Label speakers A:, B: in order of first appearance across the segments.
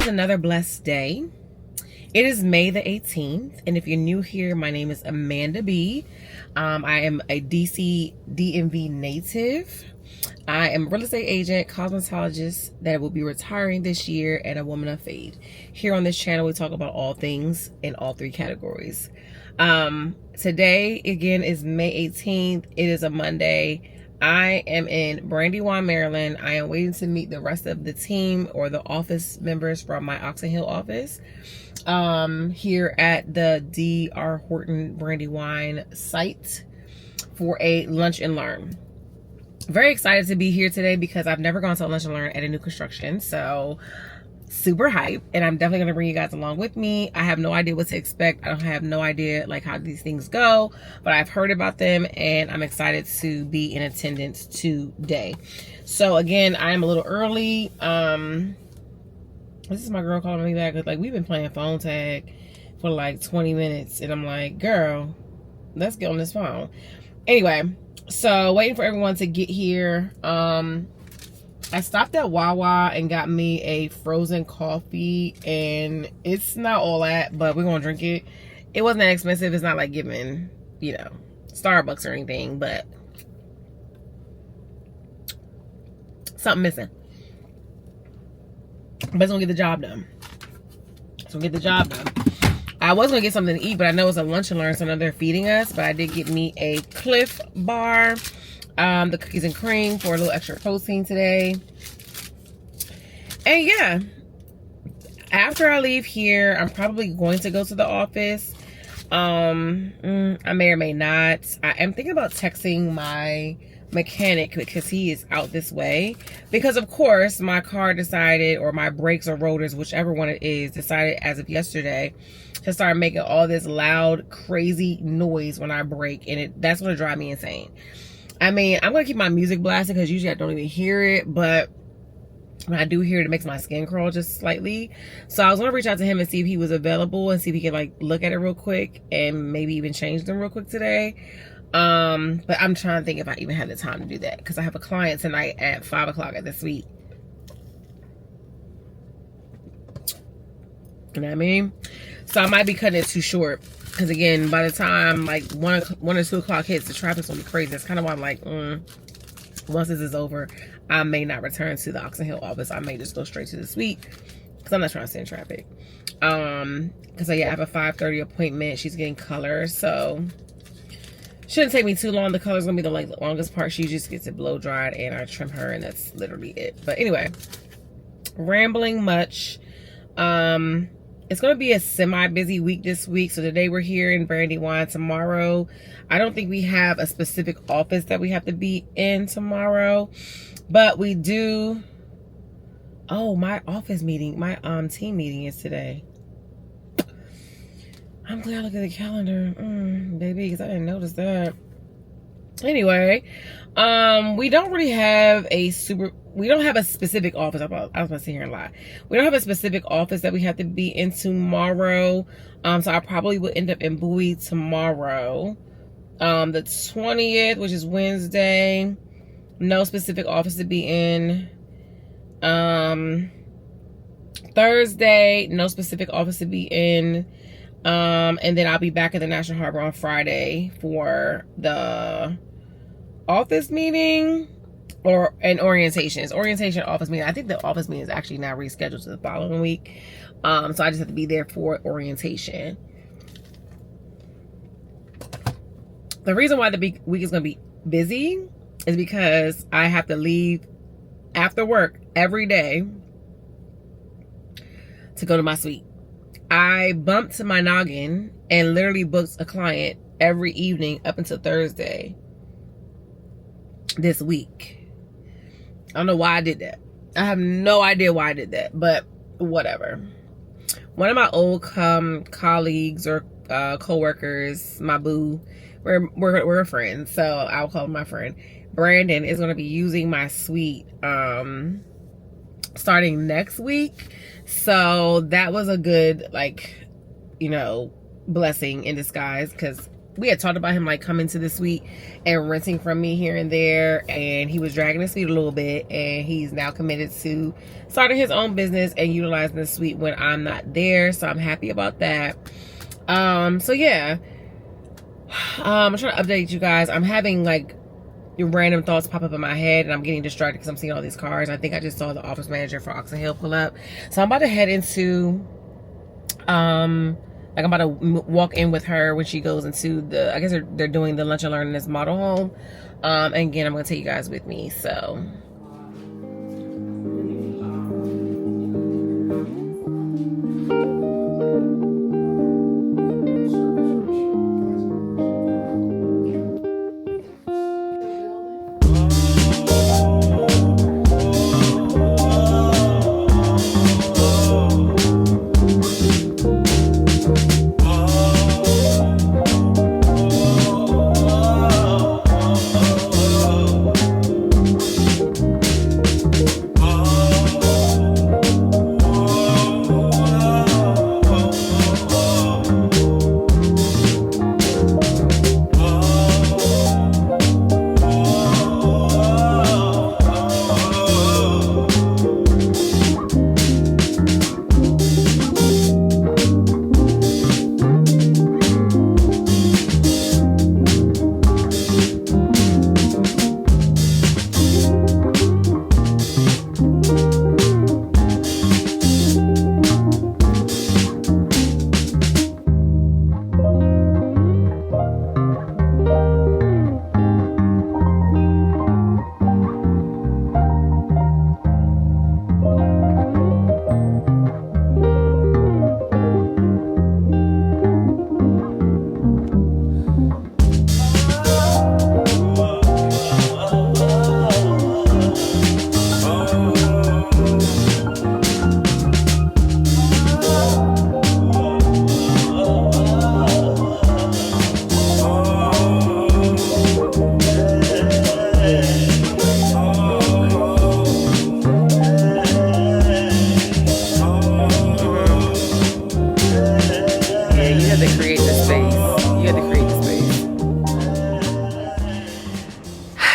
A: another blessed day. It is May the 18th, and if you're new here, my name is Amanda B. I am a DC DMV native. I am a real estate agent, cosmetologist that will be retiring this year, and a woman of faith. Here on this channel, we talk about all things in all three categories. Today, again, is May 18th. It is a Monday. I am in Brandywine, Maryland. I am waiting to meet the rest of the team or the office members from my Oxon Hill office here at the DR Horton Brandywine site for a lunch and learn. Very excited to be here today because I've never gone to a lunch and learn at a new construction, so super hype, and I'm definitely gonna bring you guys along with me. I have no idea what to expect. I don't have no idea like how these things go, but I've heard about them and I'm excited to be in attendance today. So again, I am a little early. This is my girl calling me back. Like, we've been playing phone tag for like 20 minutes and I'm like, girl, let's get on this phone. Anyway, so waiting for everyone to get here. I stopped at Wawa and got me a frozen coffee, and it's not all that, but we're gonna drink it. It wasn't that expensive. It's not like giving, you know, Starbucks or anything, but something missing. But it's gonna get the job done. I was gonna get something to eat, but I know it's a lunch and learn, so I know they're feeding us. But I did get me a Cliff Bar. The cookies and cream for a little extra protein today. And yeah, after I leave here, I'm probably going to go to the office. I may or may not. I am thinking about texting my mechanic because he is out this way. Because of course, my car decided, or my brakes or rotors, whichever one it is, decided as of yesterday to start making all this loud, crazy noise when I brake. And that's going to drive me insane. I mean, I'm going to keep my music blasting because usually I don't even hear it, but when I do hear it, it makes my skin crawl just slightly. So I was going to reach out to him and see if he was available and see if he could like look at it real quick and maybe even change them real quick today. But I'm trying to think if I even have the time to do that because I have a client tonight at 5 o'clock at the suite. You know what I mean? So I might be cutting it too short. Because again, by the time like 1 or 2 o'clock hits, the traffic's gonna be crazy. That's kind of why I'm like, once this is over, I may not return to the Oxon Hill office. I may just go straight to the suite because I'm not trying to sit in traffic. Because yeah, I have a 5:30 appointment. She's getting color, so shouldn't take me too long. The color's gonna be the like longest part. She just gets it blow dried and I trim her, and that's literally it. But anyway, rambling much. It's going to be a semi-busy week this week. So today we're here in Brandywine. Tomorrow, I don't think we have a specific office that we have to be in tomorrow. But we do. Oh, my office meeting, my team meeting is today. I'm glad I look at the calendar, baby, because I didn't notice that. Anyway, we don't really have a specific office. I was going to sit here and lie. We don't have a specific office that we have to be in tomorrow. So I probably will end up in Bowie tomorrow. The 20th, which is Wednesday. No specific office to be in. Thursday, no specific office to be in. And then I'll be back at the National Harbor on Friday for the office meeting or an orientation. It's orientation office meeting. I think the office meeting is actually now rescheduled to the following week. So I just have to be there for orientation. The reason why the week is going to be busy is because I have to leave after work every day to go to my suite. I bumped to my noggin and literally booked a client every evening up until Thursday this week. I don't know why I did that. I have no idea why I did that, but whatever. One of my old colleagues or co-workers, my boo, we're friends, so I'll call him my friend. Brandon is going to be using my suite starting next week. So that was a good, like, you know, blessing in disguise because we had talked about him like coming to the suite and renting from me here and there, and he was dragging his feet a little bit, and he's now committed to starting his own business and utilizing the suite when I'm not there. So I'm happy about that. So yeah, I'm trying to update you guys. I'm having like random thoughts pop up in my head, and I'm getting distracted because I'm seeing all these cars. I think I just saw the office manager for Oxon Hill pull up, so I'm about to head into like I'm about to walk in with her when she goes into the, I guess they're doing the lunch and learn in this model home. And again, I'm gonna take you guys with me. So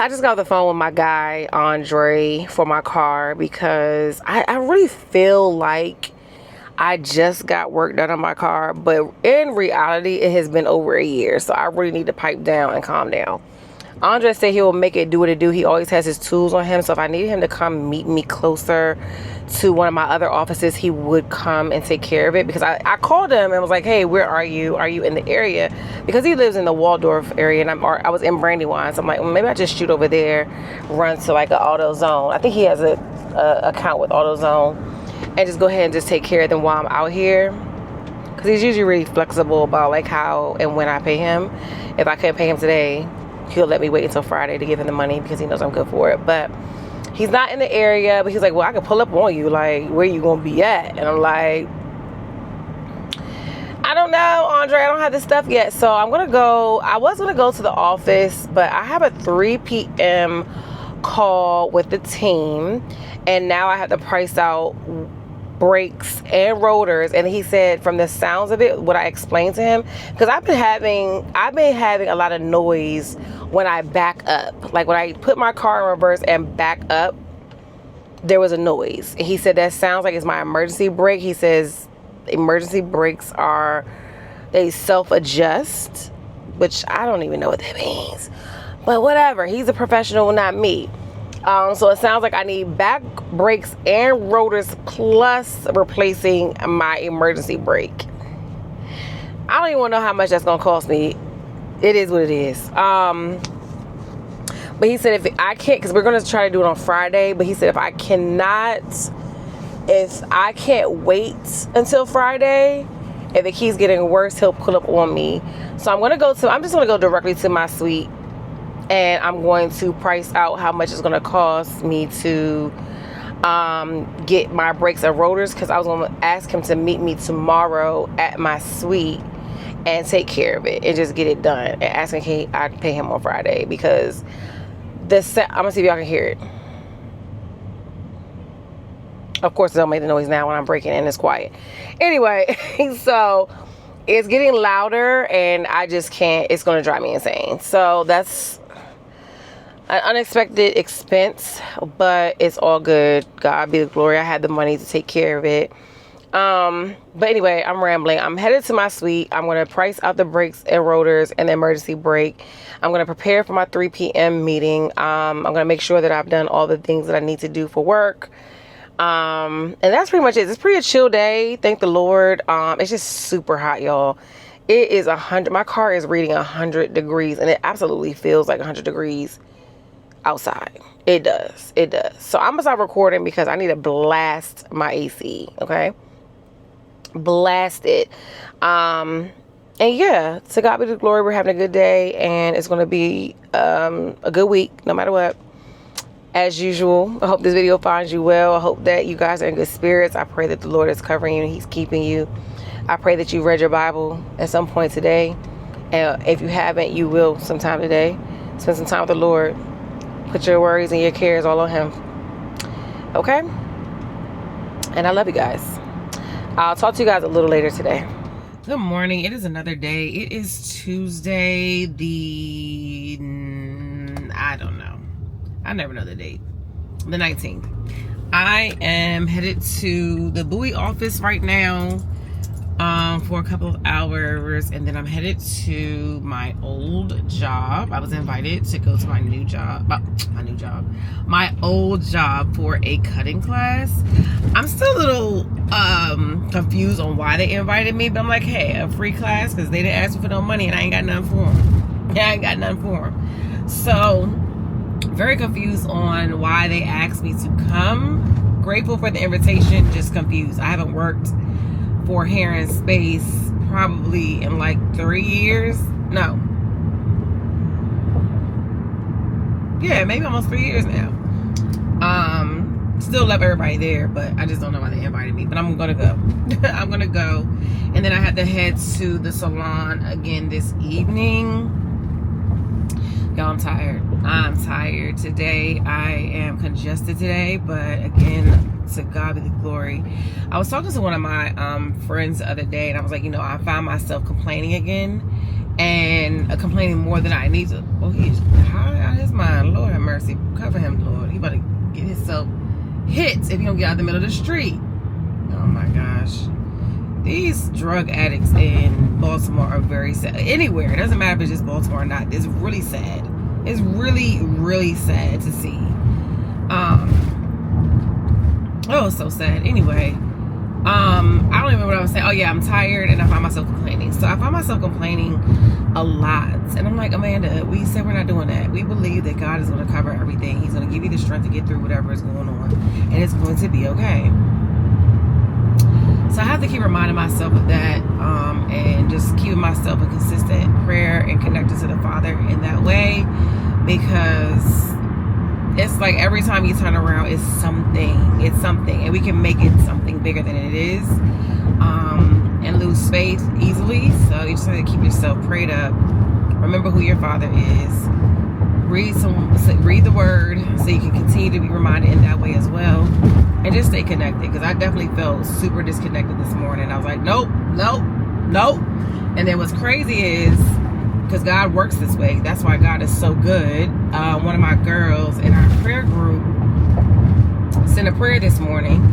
A: I just got off the phone with my guy, Andre, for my car because I really feel like I just got work done on my car, but in reality, it has been over a year, so I really need to pipe down and calm down. Andre said he will make it do what it do. He always has his tools on him, so if I needed him to come meet me closer to one of my other offices, he would come and take care of it, because I called him and was like, hey, where are you? Are you in the area? Because he lives in the Waldorf area, and I was in Brandywine, so I'm like, well, maybe I just shoot over there, run to like an AutoZone. I think he has a account with AutoZone, and just go ahead and just take care of them while I'm out here, because he's usually really flexible about like how and when I pay him. If I couldn't pay him today, he'll let me wait until Friday to give him the money because he knows I'm good for it. But he's not in the area, but he's like, well, I can pull up on you, like, where you gonna be at? And I'm like, I don't know, Andre, I don't have this stuff yet. So I was gonna go to the office, but I have a 3 p.m. call with the team, and now I have to price out brakes and rotors. And he said, from the sounds of it, what I explained to him, because I've been having a lot of noise when I back up. Like when I put my car in reverse and back up, there was a noise. And he said that sounds like it's my emergency brake. He says emergency brakes they self-adjust, which I don't even know what that means, but whatever. He's a professional, not me. So it sounds like I need back brakes and rotors plus replacing my emergency brake. I don't even want to know how much that's gonna cost me. It is what it is. But he said if I can't, because we're gonna try to do it on Friday, but he said if I can't wait until Friday, if it keeps getting worse, he'll pull up on me. So I'm just gonna go directly to my suite, and I'm going to price out how much it's going to cost me to get my brakes and rotors, because I was going to ask him to meet me tomorrow at my suite and take care of it and just get it done, and ask him if I pay him on Friday, because I'm going to see if y'all can hear it. Of course, it don't make the noise now when I'm breaking in. It's quiet. Anyway, so it's getting louder and I just can't. It's going to drive me insane. So that's an unexpected expense, but it's all good. God be the glory. I had the money to take care of it. But anyway, I'm rambling. I'm headed to my suite. I'm going to price out the brakes and rotors and the emergency brake. I'm going to prepare for my 3 p.m. meeting. I'm going to make sure that I've done all the things that I need to do for work. And that's pretty much it. It's pretty a chill day. Thank the Lord. It's just super hot, y'all. It is 100. My car is reading 100 degrees and it absolutely feels like 100 degrees outside. It does. It does. So I'm gonna stop recording because I need to blast my AC. Okay. Blast it. And yeah, to God be the glory. We're having a good day and it's going to be a good week no matter what. As usual, I hope this video finds you well. I hope that you guys are in good spirits. I pray that the Lord is covering you and he's keeping you. I pray that you read your Bible at some point today. And if you haven't, you will sometime today. Spend some time with the Lord. Put your worries and your cares all on him. Okay? And I love you guys. I'll talk to you guys a little later today. Good morning. It is another day. It is Tuesday, I don't know. I never know the date. The 19th. I am headed to the Bowie office right now for a couple of hours, and then I'm headed to my old job. I was invited to go to my old job for a cutting class. I'm still a little confused on why they invited me, but I'm like, hey, a free class because they didn't ask me for no money and I ain't got nothing for them. Yeah, I ain't got nothing for them. So very confused on why they asked me to come. Grateful for the invitation, just confused. I haven't worked for hair and space probably in like 3 years. No. Yeah, maybe almost 3 years now. Still love everybody there, but I just don't know why they invited me. But I'm gonna go. I'm gonna go. And then I had to head to the salon again this evening. Y'all, I'm tired. I'm tired today. I am congested today, but again, to God be the glory. I was talking to one of my friends the other day, and I was like, you know, I found myself complaining again, and complaining more than I need to. Oh, he's high out of his mind. Lord have mercy. Cover him, Lord. He about to get himself hit if he don't get out of the middle of the street. Oh my gosh. These drug addicts in Baltimore are very sad. Anywhere. It doesn't matter if it's just Baltimore or not. It's really sad. It's really, really sad to see. Oh, it's so sad. Anyway, I don't even remember what I was saying. Oh yeah, I'm tired and I find myself complaining. So I find myself complaining a lot. And I'm like, Amanda, we said we're not doing that. We believe that God is going to cover everything. He's going to give you the strength to get through whatever is going on. And it's going to be okay. So I have to keep reminding myself of that, and just keeping myself in consistent prayer and connected to the Father in that way, because it's like every time you turn around, it's something, and we can make it something bigger than it is, and lose faith easily. So you just have to keep yourself prayed up. Remember who your Father is. Read the Word so you can continue to be reminded in that way as well. And just stay connected, because I definitely felt super disconnected this morning. I was like, nope. And then what's crazy is, because God works this way, that's why God is so good. One of my girls in our prayer group sent a prayer this morning,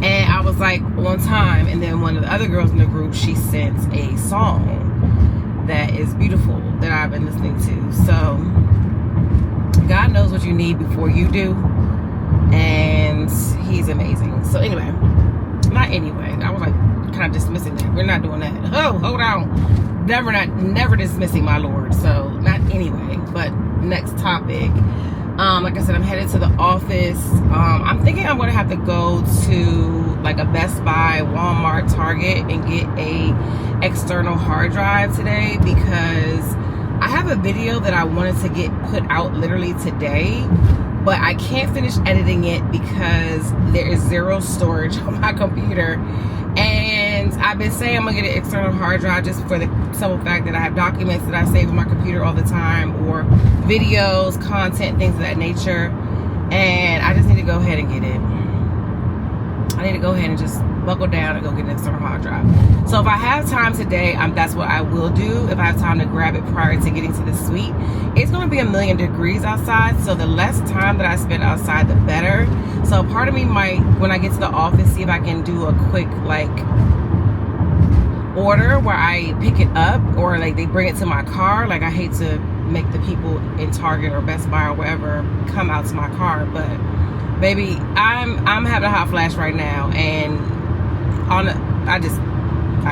A: and I was like on time. And then one of the other girls in the group, she sent a song that is beautiful that I've been listening to. So God knows what you need before you do, and he's amazing. So anyway, I was like kind of dismissing that. We're not doing that. Oh, hold on. Never dismissing my Lord. So not anyway, but next topic. Like I said, I'm headed to the office. I'm thinking I'm gonna have to go to like a Best Buy, Walmart, Target, and get a external hard drive today, because I have a video that I wanted to get put out literally today, but I can't finish editing it because there is zero storage on my computer. And I've been saying I'm gonna get an external hard drive just for the simple fact that I have documents that I save on my computer all the time, or videos, content, things of that nature. And I just need to go ahead and get it. I need to go ahead and just buckle down and go get an external hard drive. So if I have time today, that's what I will do. If I have time to grab it prior to getting to the suite, it's going to be 1,000,000 degrees outside. So the less time that I spend outside, the better. So part of me might, when I get to the office, see if I can do a quick order where I pick it up, or they bring it to my car. I hate to make the people in Target or Best Buy or wherever come out to my car, but baby, I'm having a hot flash right now, and I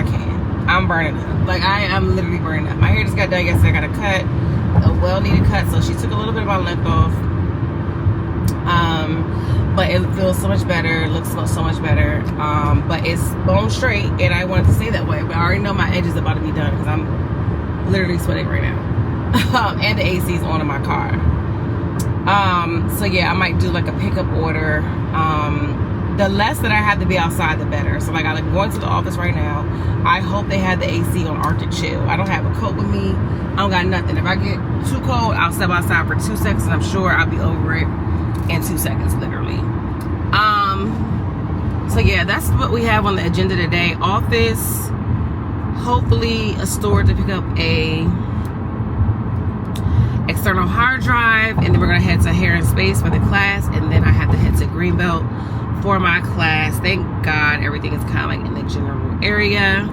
A: can't. I'm burning up. I'm literally burning up. My hair just got done yesterday. I got a cut, a well-needed cut, so she took a little bit of my length off. But it feels so much better, it looks so much better. But it's bone straight, and I wanted to stay that way. But I already know my edge is about to be done because I'm literally sweating right now. And the AC is on in my car. So yeah, I might do a pickup order. The less that I have to be outside, the better. So I'm going to the office right now. I hope they have the AC on Arctic Chill. I don't have a coat with me. I don't got nothing. If I get too cold, I'll step outside for 2 seconds, and I'm sure I'll be over it in 2 seconds, literally. So yeah, that's what we have on the agenda today. Office, hopefully a store to pick up a external hard drive, and then we're gonna head to Hair and Space for the class, and then I have to head to Greenbelt for my class. Thank God everything is kind of in the general area.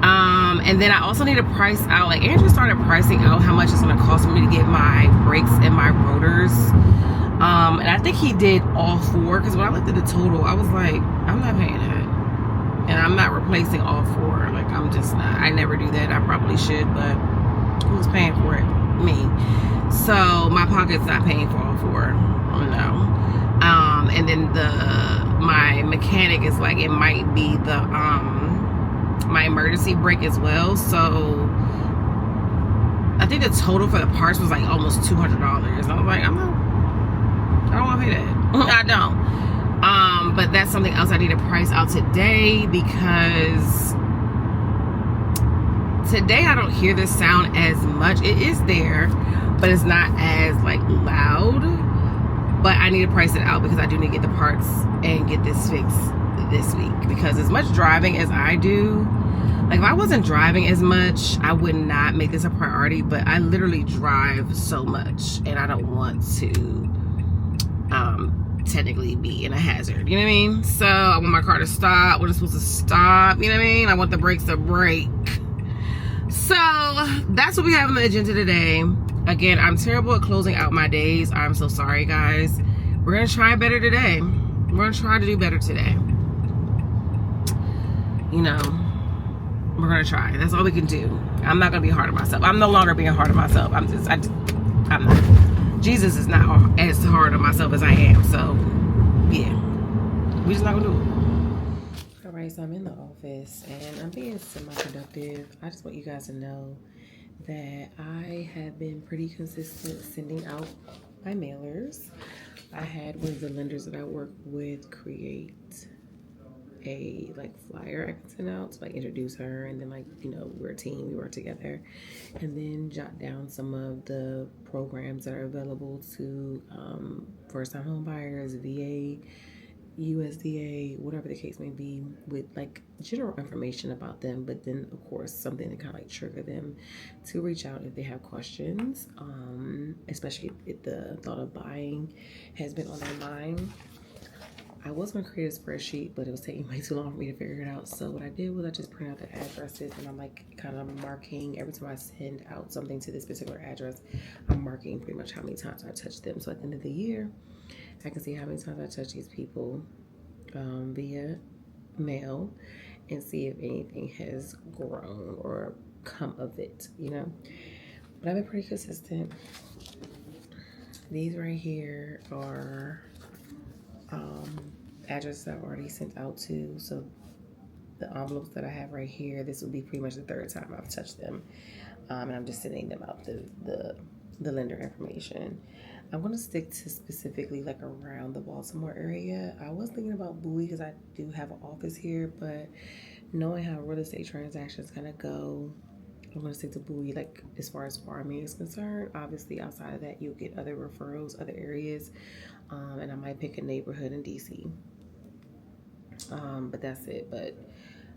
A: And then I also need to price out, Andrew started pricing out how much it's gonna cost for me to get my brakes and my rotors. And I think he did all 4, because when I looked at the total, I was like, I'm not paying that, and I'm not replacing all 4. I'm just not. I never do that. I probably should, but who's paying for it? Me. So my pocket's not paying for all 4. No. And then my mechanic is it might be my emergency brake as well. So I think the total for the parts was almost $200. And I was like, I don't want to pay that. I don't. But that's something else I need to price out today, because today I don't hear this sound as much. It is there, but it's not as loud. But I need to price it out, because I do need to get the parts and get this fixed this week. Because as much driving as I do, if I wasn't driving as much, I would not make this a priority. But I literally drive so much, and I don't want to technically be in a hazard, you know what I mean? So I want my car to stop when it's supposed to stop, you know what I mean? I want the brakes to brake. So that's what we have on the agenda today. Again, I'm terrible at closing out my days. I'm so sorry, guys. We're gonna try better today. We're gonna try to do better today. We're gonna try. That's all we can do. I'm not gonna be hard on myself. I'm no longer being hard on myself. I'm not. Jesus is not as hard on myself as I am. So yeah, we just not gonna do it. All right, so I'm in the office and I'm being semi-productive. I just want you guys to know that I have been pretty consistent sending out my mailers. I had one of the lenders that I work with create a flyer I can send out to introduce her, and then we're a team, we work together, and then jot down some of the programs that are available to first-time home buyers, VA, USDA, whatever the case may be, with general information about them, but then of course something to kind of trigger them to reach out if they have questions, especially if the thought of buying has been on their mind. I was going to create a spreadsheet, but it was taking way too long for me to figure it out. So what I did was I just printed out the addresses, and I'm kind of marking every time I send out something to this particular address, I'm marking pretty much how many times I touched them. So at the end of the year, I can see how many times I touch these people via mail, and see if anything has grown or come of it, But I've been pretty consistent. These right here are addresses I've already sent out to. So the envelopes that I have right here, this will be pretty much the 3rd time I've touched them, and I'm just sending them out the lender information. I'm going to stick to specifically around the Baltimore area. I was thinking about Bowie because I do have an office here, but knowing how real estate transactions kind of go, I'm going to stick to Bowie as far as farming is concerned. Obviously outside of that, you'll get other referrals, other areas, and I might pick a neighborhood in DC. But that's it. But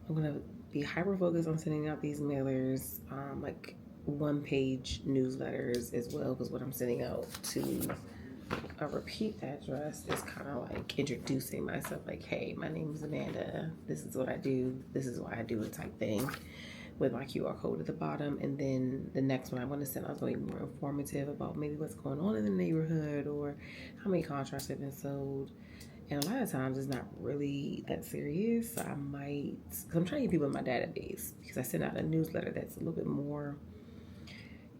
A: I'm gonna be hyper focused on sending out these mailers, like 1-page newsletters as well, because what I'm sending out to a repeat address is kind of like introducing myself, like, hey, my name is Amanda, this is what I do, this is why I do it, type thing, with my QR code at the bottom. And then the next one I want to send out is going to be more informative about maybe what's going on in the neighborhood or how many contracts have been sold. And a lot of times it's not really that serious. So I might, because I'm trying to get people in my database, because I send out a newsletter that's a little bit more,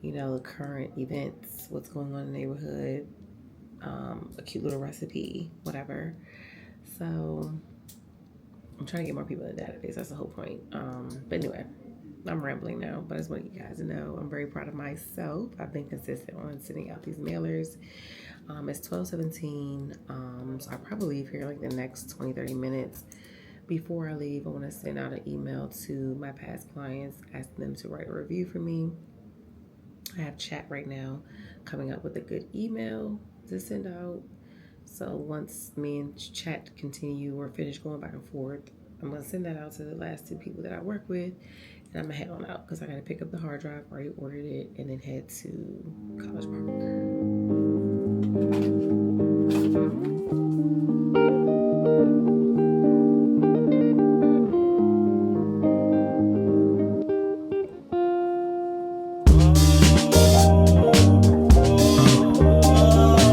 A: you know, current events, what's going on in the neighborhood, a cute little recipe, whatever. So I'm trying to get more people in the database. That's the whole point. But anyway, I'm rambling now, but I just want you guys to know I'm very proud of myself. I've been consistent on sending out these mailers. It's 12:17, so I'll probably leave here like the next 20-30 minutes. Before I leave, I want to send out an email to my past clients, asking them to write a review for me. I have chat right now coming up with a good email to send out. So once me and chat continue or finish going back and forth, I'm going to send that out to the last 2 people that I work with. And I'm going to head on out because I got to pick up the hard drive. I already ordered it, and then head to College Park.